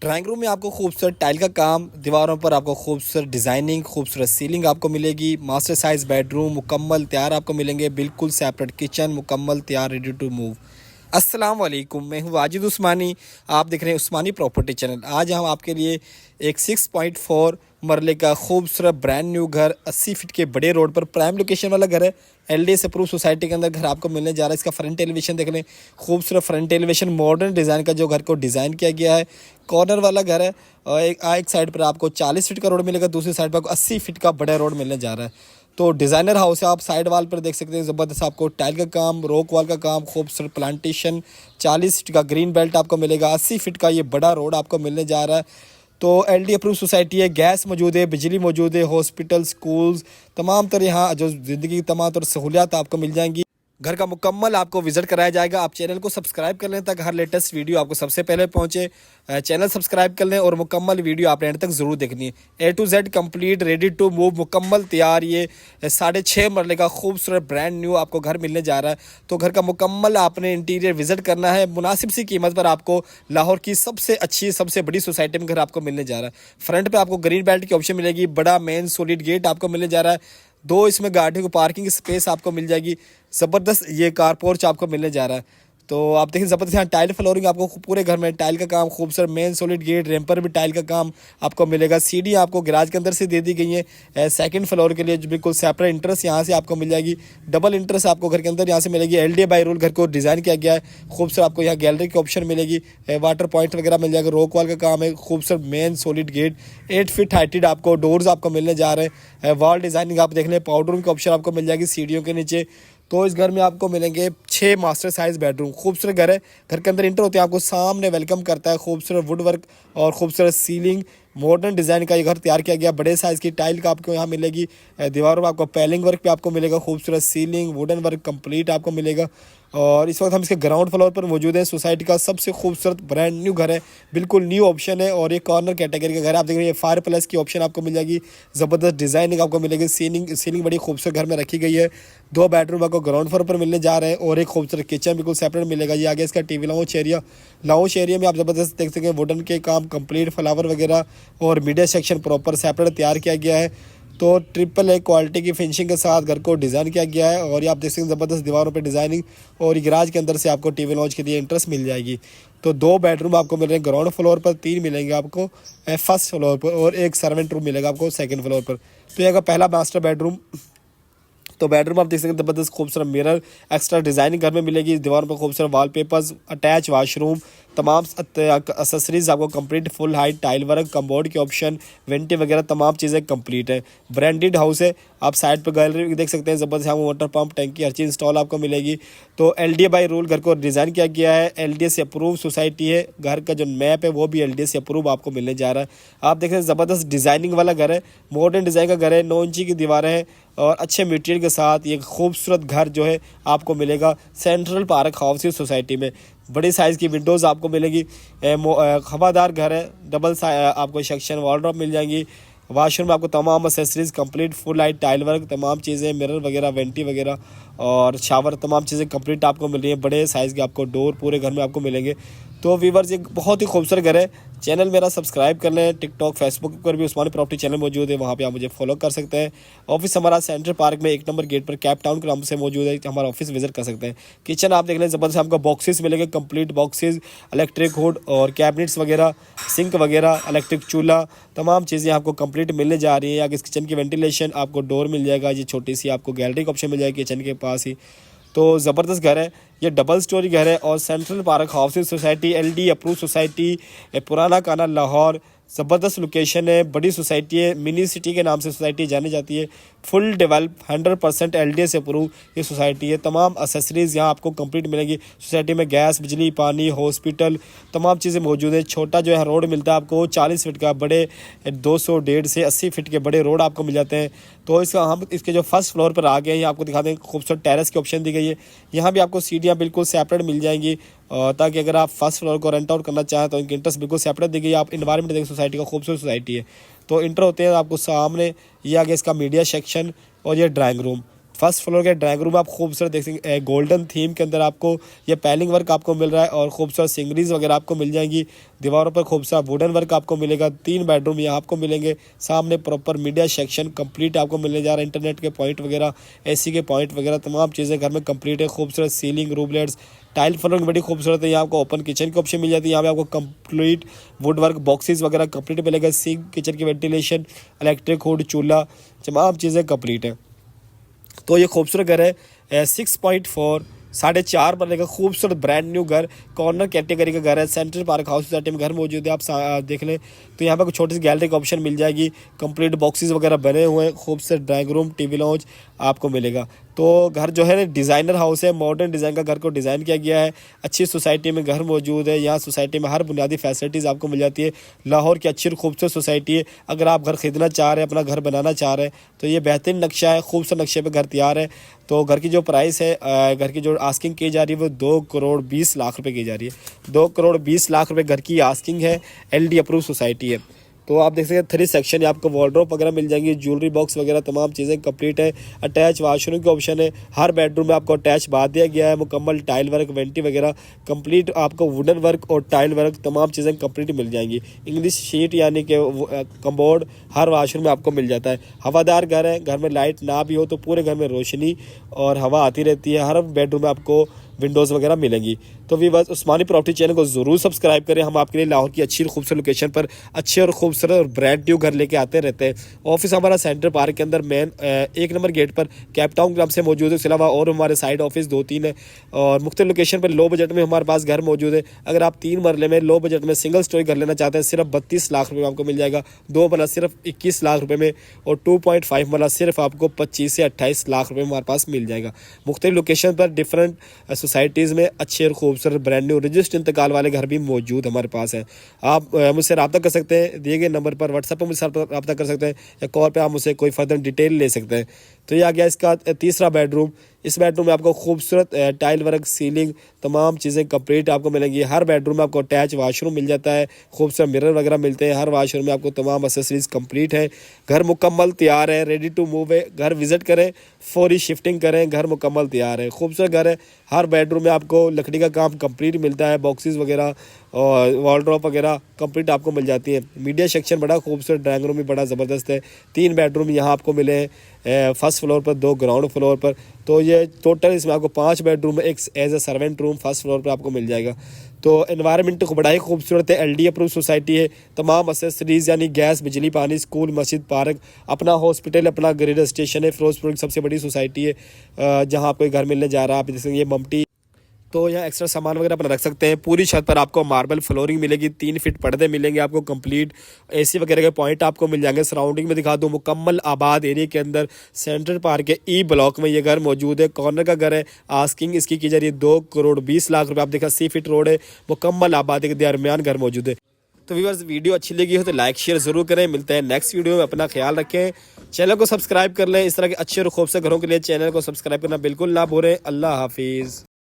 Drawing room में आपको खूबसूरत टाइल का काम, दीवारों पर आपको खूबसूरत डिज़ाइनिंग, खूबसूरत सीलिंग आपको मिलेगी। मास्टर साइज़ बेडरूम मुकम्मल तैयार आपको मिलेंगे। बिल्कुल सेपरेट किचन मुकम्मल तैयार, रेडी टू मूव। अस्सलाम वालेकुम, मैं हूँ वाजिद उस्मानी। आप देख रहे हैं उस्मानी प्रॉपर्टी चैनल। आज हम आपके लिए एक 6.4 मरले का खूबसूरत ब्रांड न्यू घर 80 फीट के बड़े रोड पर प्राइम लोकेशन वाला घर है। एलडीएस अप्रूव सोसाइटी के अंदर घर आपको मिलने जा रहा है। इसका फ्रंट एलिवेशन देख लें, खूबसूरत फ्रंट एलिवेशन, मॉडर्न डिज़ाइन का जो घर को डिज़ाइन किया गया है। कॉर्नर वाला घर है और एक साइड पर आपको 40 फीट का रोड मिलेगा, दूसरी साइड पर आपको 80 फीट का बड़ा रोड मिलने जा रहा है। तो डिज़ाइनर हाउस है। आप साइड वाल पर देख सकते हैं, ज़बरदस्त आपको टाइल का काम, रॉक वॉल का काम, खूबसूरत प्लांटेशन, 40 फीट का ग्रीन बेल्ट आपको मिलेगा, 80 फीट का ये बड़ा रोड आपको मिलने जा रहा है। तो एलडी अप्रूव सोसाइटी है, गैस मौजूद है, बिजली मौजूद है, हॉस्पिटल, स्कूल्स, तमाम तरह यहाँ जो ज़िंदगी की तमाम तरह सहूलियात आपको मिल जाएंगी। घर का मुकम्मल आपको विजिट कराया जाएगा। आप चैनल को सब्सक्राइब कर लें ताकि हर लेटेस्ट वीडियो आपको सबसे पहले पहुंचे। चैनल सब्सक्राइब कर लें और मुकम्मल वीडियो आपने एंड तक ज़रूर देखनी है। A to Z complete, ready to move, मुकम्मल तैयार। ये 6.5 मरले का खूबसूरत ब्रांड न्यू आपको घर मिलने जा रहा है। तो घर का मुकम्मल आपने इंटीरियर विजिट करना है। मुनासिब सी कीमत पर आपको लाहौर की सबसे अच्छी, सबसे बड़ी सोसाइटी में घर आपको मिलने जा रहा है। फ्रंट पे आपको ग्रीन बेल्ट की ऑप्शन मिलेगी, बड़ा मेन सॉलिड गेट आपको मिलने जा रहा है। दो इसमें गाड़ियों को पार्किंग स्पेस आपको मिल जाएगी। ज़बरदस्त ये कार पोर्च आपको मिलने जा रहा है। तो आप देखिए ज़बरदस्त यहाँ टाइल फ्लोरिंग आपको पूरे घर में टाइल का काम, खूबसूरत मेन सॉलिड गेट, रेम्पर भी टाइल का काम आपको मिलेगा। सीढ़ी आपको गैराज के अंदर से दे दी गई है सेकंड फ्लोर के लिए, जो बिल्कुल सेपरेट इंट्रेंस यहाँ से आपको मिल जाएगी। डबल इंट्रेंस आपको घर के अंदर यहाँ से मिलेगी। एलडीए बाई रूल घर को डिज़ाइन किया गया है। खूबसूरत आपको यहाँ गैलरी की ऑप्शन मिलेगी, वाटर पॉइंट वगैरह मिल जाएगा, रॉक वॉल का काम है, खूबसूरत main solid gate, 8 feet heighted आपको डोर्स आपको मिलने जा रहे हैं। वॉल डिज़ाइनिंग आप देख लें, पाउडर रूम की ऑप्शन आपको मिल जाएगी सीढ़ियों के नीचे। तो इस घर में आपको मिलेंगे 6 मास्टर साइज़ बेडरूम। खूबसूरत घर है। घर के अंदर इंटर होते हैं आपको सामने वेलकम करता है। खूबसूरत वुड वर्क और खूबसूरत सीलिंग, मॉडर्न डिज़ाइन का ये घर तैयार किया गया। बड़े साइज़ की टाइल का आपको यहाँ मिलेगी। दीवारों में आपको पैलिंग वर्क भी आपको मिलेगा। खूबसूरत सीलिंग, वुडन वर्क कंप्लीट आपको मिलेगा। और इस वक्त हम इसके ग्राउंड फ्लोर पर मौजूद हैं। सोसाइटी का सबसे खूबसूरत ब्रांड न्यू घर है, बिल्कुल न्यू ऑप्शन है। और ये कॉर्नर कैटेगरी का घर है। आप देख रहे हैं फायर प्लस की ऑप्शन आपको मिल जाएगी। ज़बरदस्त डिज़ाइनिंग आपको मिलेगी। सीलिंग बड़ी खूबसूरत घर में रखी गई है। 2 बेडरूम आपको ग्राउंड फ्लोर पर मिलने जा रहे हैं और एक खूबसूरत किचन बिल्कुल सेपरेट मिलेगा। ये आगे इसका टीवी लाउंज एरिया में आप ज़बरदस्त देख सकें, वुडन के काम कंप्लीट, फ्लावर वगैरह और मीडिया सेक्शन प्रॉपर सेपरेट तैयार किया गया है। तो ट्रिपल ए क्वालिटी की फिनिशिंग के साथ घर को डिज़ाइन किया गया है। और ये आप देख सकते हैं ज़बरदस्त दीवारों पे डिज़ाइनिंग। और गैराज के अंदर से आपको टीवी लॉन्च के लिए इंट्रेस्ट मिल जाएगी। तो 2 बेडरूम आपको मिल रहे हैं ग्राउंड फ्लोर पर, 3 मिलेंगे आपको फर्स्ट फ्लोर पर और एक सर्वेंट रूम मिलेगा आपको सेकंड फ्लोर पर। तो ये पहला मास्टर बेडरूम। तो बेडरूम आप देख सकते हैं ज़बरदस्त खूबसूरत मिरर एक्स्ट्रा डिज़ाइनिंग घर में मिलेगी। दीवारों पर खूबसूरत वॉलपेपर्स, अटैच वाशरूम, तमाम एसेसरीज आपको complete, full height tile work, cupboard के ऑप्शन, वेंटी वगैरह तमाम चीज़ें कंप्लीट है। ब्रांडेड हाउस है। आप साइड पर गैलरी देख सकते हैं, ज़बरदस्त यहाँ वाटर पंप, टंकी, हर चीज़ इंस्टॉल आपको मिलेगी। तो एलडीए बाई रूल घर को डिज़ाइन किया गया है। एलडीए से अप्रूव सोसाइटी है। घर का जो मैप है वो भी एलडीए से अप्रूव आपको मिलने जा रहा है। आप देख रहे हैं ज़बरदस्त डिज़ाइनिंग वाला घर है, मॉडर्न डिज़ाइन का घर है। 9 इंची की दीवारें हैं और अच्छे मटेरियल के साथ ये खूबसूरत घर जो है आपको मिलेगा सेंट्रल पार्क हाउसिंग सोसाइटी में। बड़ी साइज़ की विंडोज़ आपको मिलेगी। हवादार घर है। डबल आपको सेक्शन वॉलड्रॉप मिल जाएंगी। वाशरूम में आपको तमाम accessories complete, full light tile work, तमाम चीज़ें, मिरर वगैरह, वेंटी वगैरह और शावर, तमाम चीज़ें कंप्लीट आपको मिल रही है। बड़े साइज़ के आपको डोर पूरे घर में आपको मिलेंगे। तो व्यूवर्स ये बहुत ही खूबसूरत घर है। चैनल मेरा सब्सक्राइब कर लें। टिकटॉक, फेसबुक पर भी उस्मानी प्रॉपर्टी चैनल मौजूद है, वहाँ पे आप मुझे फॉलो कर सकते हैं। ऑफिस हमारा सेंट्रल पार्क में 1 नंबर गेट पर कैप टाउन के नाम से मौजूद है। हमारा ऑफिस विजिट कर सकते हैं। किचन आप देख लें, ज़बरदस्त आपको बॉक्सेस मिलेंगे, कंप्लीट बॉक्सेस, इलेक्ट्रिक हुड और कैबिनेट्स वगैरह, सिंक वगैरह, इलेक्ट्रिक चूल्हा, तमाम चीज़ें आपको कंप्लीट मिलने जा रही है। आगे इस किचन की वेंटिलेशन आपको डोर मिल जाएगा। ये छोटी सी आपको गैलरी का ऑप्शन मिल जाएगी किचन के पास ही। तो ज़बरदस्त घर है। ये डबल स्टोरी घर है और central park housing society, LD approve society, पुराना काना लाहौर। ज़बरदस्त लोकेशन है, बड़ी सोसाइटी है, मिनी सिटी के नाम से सोसाइटी जानी जाती है। फुल डेवलप 100% एलडीए से अप्रूव ये सोसाइटी है। तमाम एसेसरीज़ यहाँ आपको कंप्लीट मिलेंगी। सोसाइटी में गैस, बिजली, पानी, हॉस्पिटल, तमाम चीज़ें मौजूद है। छोटा जो है रोड मिलता है आपको 40 फीट का, बड़े 200, 150 से 80 फीट के बड़े रोड आपको मिल जाते हैं। तो इसका हम इसके जो फर्स्ट फ्लोर पर आ गए हैं, आपको दिखा दें, खूबसूरत टेरेस की ऑप्शन दी गई है। यहाँ भी आपको सीढ़ियाँ बिल्कुल सेपरेट मिल जाएंगी, ताकि अगर आप फर्स्ट फ्लोर को रेंट आउट करना चाहें तो इनकी इंटरेस्ट बिल्कुल सेपरेट दी गई है। आप इन्वायरमेंट देखें, सोसाइटी का खूबसूरत सोसाइटी है। तो इंटर होते हैं आपको सामने, ये आगे इसका मीडिया सेक्शन और ये ड्राइंग रूम। फर्स्ट फ्लोर के ड्राइंग रूम आप खूबसूरत देख सकते गोल्डन थीम के अंदर आपको ये पैलिंग वर्क आपको मिल रहा है और खूबसूरत सिंगरीज वगैरह आपको मिल जाएंगी। दीवारों पर खूबसूरत वुडन वर्क आपको मिलेगा। 3 बेडरूम यहाँ आपको मिलेंगे। सामने प्रॉपर मीडिया सेक्शन कंप्लीट आपको मिलने जा रहा है। इंटरनेट के पॉइंट वगैरह, एसी के पॉइंट वगैरह तमाम चीज़ें घर में कंप्लीट है। खूबसूरत सीलिंग, रूबलेट्स, टाइल फ्लोरिंग बड़ी खूबसूरत है। यहाँ आपको ओपन किचन की ऑप्शन मिल जाती है। यहाँ पे आपको कंप्लीट वुड वर्क बॉक्सेस वगैरह कंप्लीट मिलेगा। सिंक, किचन की वेंटिलेशन, इलेक्ट्रिक हुड, चूल्हा, तमाम चीज़ें कंप्लीट है। तो ये खूबसूरत घर है 6.4 4.5 मरले का खूबसूरत ब्रांड न्यू घर, कॉर्नर कैटेगरी का घर है। सेंट्रल पार्क हाउस सोसाइटी में घर मौजूद है। आप देख लें तो यहाँ पर कुछ छोटी सी गैलरी का ऑप्शन मिल जाएगी। कंप्लीट बॉक्सेस वगैरह बने हुए हैं। खूबसूरत ड्राइंग रूम, टीवी लॉन्च आपको मिलेगा। तो घर जो है ना डिज़ाइनर हाउस है, मॉडर्न डिज़ाइन का घर को डिज़ाइन किया गया है। अच्छी सोसाइटी में घर मौजूद है। यहाँ सोसाइटी में हर बुनियादी फैसिलिटीज़ आपको मिल जाती है। लाहौर की अच्छी और खूबसूरत सोसाइटी है। अगर आप घर ख़रीदना चाह रहे हैं, अपना घर बनाना चाह रहे हैं, तो ये बेहतरीन नक्शा है। खूबसूरत नक्शे पर घर तैयार है। तो घर की जो प्राइस है, घर की जो आस्किंग की जा रही है वो 2 करोड़ 20 लाख रुपए की जा रही है। 2 करोड़ 20 लाख रुपए घर की आस्किंग है। LD अप्रूव सोसाइटी है। तो आप देख सकते हैं 3 सेक्शन है। आपको वार्डरोब वगैरह मिल जाएंगी, ज्वेलरी बॉक्स वगैरह तमाम चीज़ें कंप्लीट है। अटैच वाशरूम का ऑप्शन है। हर बेडरूम में आपको अटैच बाथ दिया गया है। मुकम्मल टाइल वर्क, वेंटी वगैरह कंप्लीट, आपको वुडन वर्क और टाइल वर्क तमाम चीज़ें कंप्लीट मिल जाएंगी। इंग्लिश शीट यानी कि कम्बोर्ड हर वाशरूम में आपको मिल जाता है। हवादार घर है। घर में लाइट ना भी हो तो पूरे घर में रोशनी और हवा आती रहती है। हर बेडरूम में आपको विंडोज़ वगैरह मिलेंगी। तो वीवर्स, उस्मानी प्रॉपर्टी चैनल को ज़रूर सब्सक्राइब करें। हम आपके लिए लाहौर की अच्छी और खूबसूरत लोकेशन पर अच्छे और खूबसूरत और ब्रांड न्यू घर लेके आते रहते हैं। ऑफिस हमारा सेंटर पार्क के अंदर मेन 1 नंबर गेट पर कैप टाउन ग्राम से मौजूद है। इसके अलावा और हमारे साइड ऑफिस 2-3 है और मुख्तलिफ लोकेशन पर लो बजट में हमारे पास घर मौजूद है। अगर आप 3 मरले में लो बजट में सिंगल स्टोरी घर लेना चाहते हैं, सिर्फ 32 लाख रुपये में आपको मिल जाएगा। 2 मरला सिर्फ 21 लाख रुपये में और 2.5 मरला सिर्फ आपको 25 से 28 लाख रुपये में हमारे पास मिल जाएगा। मुख्तलिफ लोकेशन पर डिफरेंट सोसाइटीज़ में अच्छे और खूबसूरत ब्रांड न्यू रजिस्टर इंतकाल वाले घर भी मौजूद हमारे पास हैं। आप मुझसे रब्ता कर सकते हैं दिए गए नंबर पर, व्हाट्सएप पर मुझसे रब्ता कर सकते हैं या कॉल पे आप मुझसे कोई फर्दर डिटेल ले सकते हैं। तो ये आ गया इसका तीसरा बेडरूम। इस बेडरूम में आपको खूबसूरत टाइल वर्क, सीलिंग तमाम चीज़ें कंप्लीट आपको मिलेंगी। हर बेडरूम में आपको अटैच वाशरूम मिल जाता है। खूबसूरत मिरर वगैरह मिलते हैं। हर वाशरूम में आपको तमाम एक्सेसरीज कंप्लीट है। घर मुकम्मल तैयार है, रेडी टू मूव है। घर विजिट करें, फौरी शिफ्टिंग करें, घर मुकम्मल तैयार है। खूबसूरत घर है। हर बेडरूम में आपको लकड़ी का काम कंप्लीट मिलता है। बॉक्सेस वगैरह और वार्डरोब वगैरह कंप्लीट आपको मिल जाती है। मीडिया सेक्शन बड़ा खूबसूरत, ड्राइंग रूम भी बड़ा ज़बरदस्त है। 3 बेडरूम यहाँ आपको मिले हैं, फर्स्ट फ्लोर पर, 2 ग्राउंड फ्लोर पर। तो ये टोटल इसमें आपको 5 बेडरूम, एक as a servant room first floor पर आपको मिल जाएगा। तो एनवायरनमेंट को बड़ा ही खूबसूरत है। LD अप्रूव सोसाइटी है। तमाम एक्सेसरीज यानी गैस, बिजली, पानी, स्कूल, मस्जिद, पार्क, अपना हॉस्पिटल, अपना रेडियो स्टेशन है। फिरोजपुर की सबसे बड़ी सोसाइटी है जहाँ आपको घर मिलने जा रहा है। आप जैसे ये ममटी, तो यहाँ एक्स्ट्रा सामान वगैरह अपना रख सकते हैं। पूरी छत पर आपको मार्बल फ्लोरिंग मिलेगी। 3 फीट पर्दे मिलेंगे आपको कंप्लीट। AC वगैरह के पॉइंट आपको मिल जाएंगे। सराउंडिंग में दिखा दूँ, मुकम्मल आबाद एरिया के अंदर सेंट्रल पार्क के E ब्लॉक में ये घर मौजूद है। कॉर्नर का घर है। आस्किंग इसकी की जा रही है 2 करोड़ 20 लाख रुपये। आप देखा 80 फीट रोड है। मुकम्मल आबादी के दरमियान घर मौजूद है। तो व्यूअर्स, वीडियो अच्छी लगी हो तो लाइक शेयर ज़रूर करें। मिलते हैं नेक्स्ट वीडियो में। अपना ख्याल रखें। चैनल को सब्सक्राइब कर लें। इस तरह के अच्छे और खूबसूरत घरों के लिए चैनल को सब्सक्राइब करना बिल्कुल ना भूलें। अल्लाह हाफिज़।